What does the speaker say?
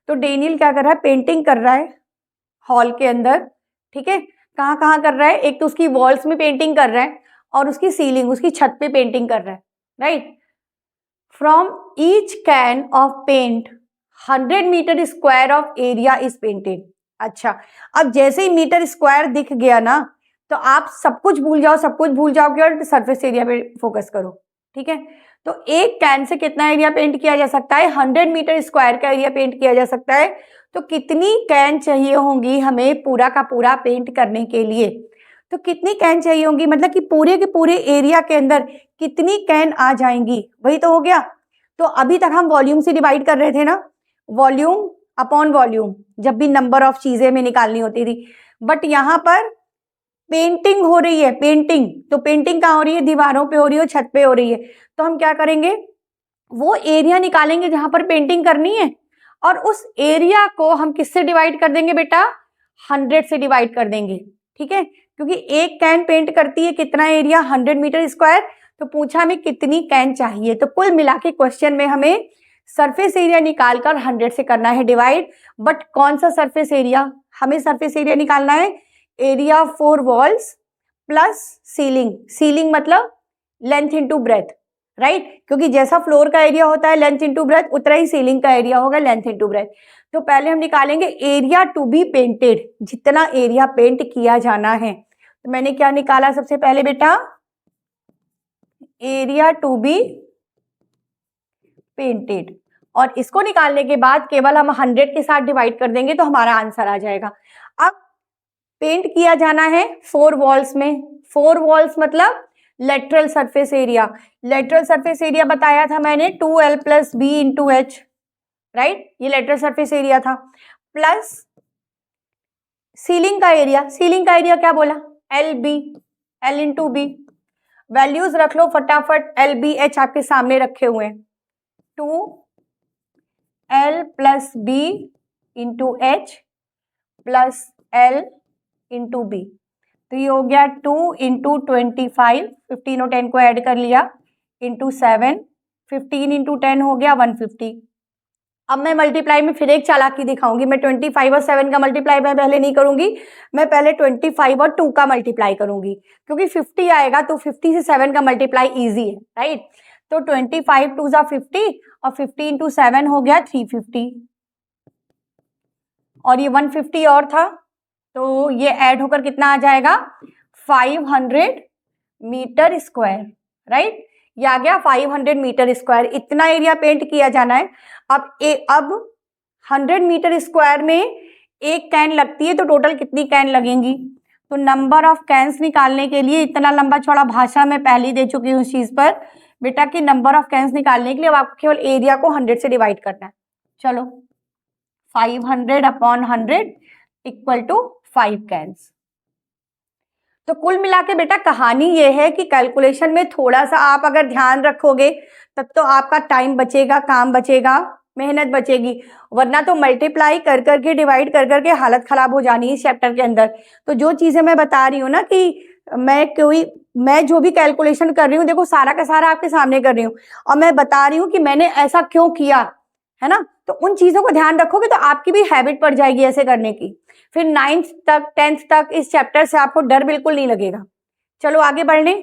तो डेनियल क्या कर रहा है, पेंटिंग कर रहा है हॉल के अंदर, ठीक है। कहाँ कहाँ कर रहा है, एक तो उसकी वॉल्स में पेंटिंग कर रहा है और उसकी सीलिंग, उसकी छत पे पेंटिंग कर रहा है, right. From each can of paint 100 metre square of area is painted. अच्छा, अब जैसे ही मीटर स्क्वायर दिख गया ना, तो आप सब कुछ भूल जाओ, सब कुछ भूल जाओगे और सरफेस एरिया पे फोकस करो, ठीक है। तो एक कैन से कितना एरिया पेंट किया जा सकता है, 100 मीटर स्क्वायर का एरिया पेंट किया जा सकता है। तो कितनी कैन चाहिए होंगी हमें पूरा का पूरा पेंट करने के लिए, तो कितनी कैन चाहिए होंगी, मतलब कि पूरे के पूरे एरिया के अंदर कितनी कैन आ जाएंगी, वही तो हो गया। तो अभी तक हम वॉल्यूम से डिवाइड कर रहे थे ना, वॉल्यूम अपॉन वॉल्यूम, जब भी नंबर ऑफ चीजें में निकालनी होती थी, बट यहाँ पर पेंटिंग हो रही है, पेंटिंग, तो पेंटिंग कहाँ हो रही है, दीवारों पे हो रही है, छत पे हो रही है। तो हम क्या करेंगे, वो एरिया निकालेंगे जहां पर पेंटिंग करनी है, और उस एरिया को हम किससे डिवाइड कर देंगे बेटा, 100 से डिवाइड कर देंगे, ठीक है। क्योंकि एक कैन पेंट करती है कितना एरिया, 100 मीटर स्क्वायर। तो पूछा हमें कितनी कैन चाहिए, तो कुल मिला के क्वेश्चन में हमें सरफेस एरिया निकालकर 100 से करना है डिवाइड। बट कौन सा सरफेस एरिया, हमें सरफेस एरिया निकालना है area for walls plus ceiling, ceiling मतलब लेंथ इंटू ब्रेथ, राइट। क्योंकि जैसा फ्लोर का एरिया होता है लेंथ इंटू ब्रेथ, उतना ही सीलिंग का एरिया होगा लेंथ इंटू ब्रेथ। तो पहले हम निकालेंगे एरिया टू बी पेंटेड, जितना एरिया पेंट किया जाना है। तो मैंने क्या निकाला सबसे पहले बेटा, एरिया टू बी पेंटेड, और इसको निकालने के बाद केवल हम 100 के साथ डिवाइड कर देंगे तो हमारा आंसर आ जाएगा। अब पेंट किया जाना है 4 वॉल्स में, 4 वॉल्स मतलब lateral surface area, lateral surface area बताया था मैंने 2L + B × H, राइट, ये लेटरल सरफेस एरिया था, प्लस सीलिंग का एरिया, सीलिंग का एरिया क्या बोला, LB, L × B, वैल्यूज रख लो फटाफट, LB H आपके सामने रखे हुए हैं, 2L + B × H plus L × B, तो ये हो गया 2 × 25, 15 और 10 को ऐड कर लिया, × 7, 15 × 10 हो गया 150। अब मैं मल्टीप्लाई में फिर एक चालाकी दिखाऊंगी, मैं 25 और 7 का मल्टीप्लाई मैं पहले नहीं करूंगी, मैं पहले 25 और 2 का मल्टीप्लाई करूंगी, क्योंकि 50 आएगा तो 50 से 7 का मल्टीप्लाई इजी है, राइट। तो 25 2 × 50 और 50 × 7 हो गया 350, और ये 150 और था, तो ये ऐड होकर कितना आ जाएगा 500 मीटर स्क्वायर, राइट। ये आ गया 500 मीटर स्क्वायर, इतना एरिया पेंट किया जाना है। अब 100 मीटर स्क्वायर में एक कैन लगती है, तो टोटल कितनी कैन लगेंगी, तो नंबर ऑफ कैन्स निकालने के लिए, इतना लंबा चौड़ा भाषण मैं पहले ही दे चुकी हूँ इस चीज पर बेटा कि नंबर ऑफ कैन्स निकालने के लिए अब आपको केवल एरिया को 100 से डिवाइड करना है। चलो 500/100 = 5 कैन्स। तो कुल मिला के बेटा कहानी ये है कि कैलकुलेशन में थोड़ा सा आप अगर ध्यान रखोगे तब तो आपका टाइम बचेगा, काम बचेगा, मेहनत बचेगी, वरना तो मल्टीप्लाई कर करके डिवाइड कर करके हालत खराब हो जानी है इस चैप्टर के अंदर। तो जो चीजें मैं बता रही हूँ ना कि मैं जो भी कैलकुलेशन कर रही हूँ, देखो सारा का सारा आपके सामने कर रही हूँ और मैं बता रही हूँ कि मैंने ऐसा क्यों किया है ना, तो उन चीजों को ध्यान रखोगे तो आपकी भी हैबिट पड़ जाएगी ऐसे करने की, फिर 9th तक 10th तक इस चैप्टर से आपको डर बिल्कुल नहीं लगेगा। चलो आगे बढ़ने।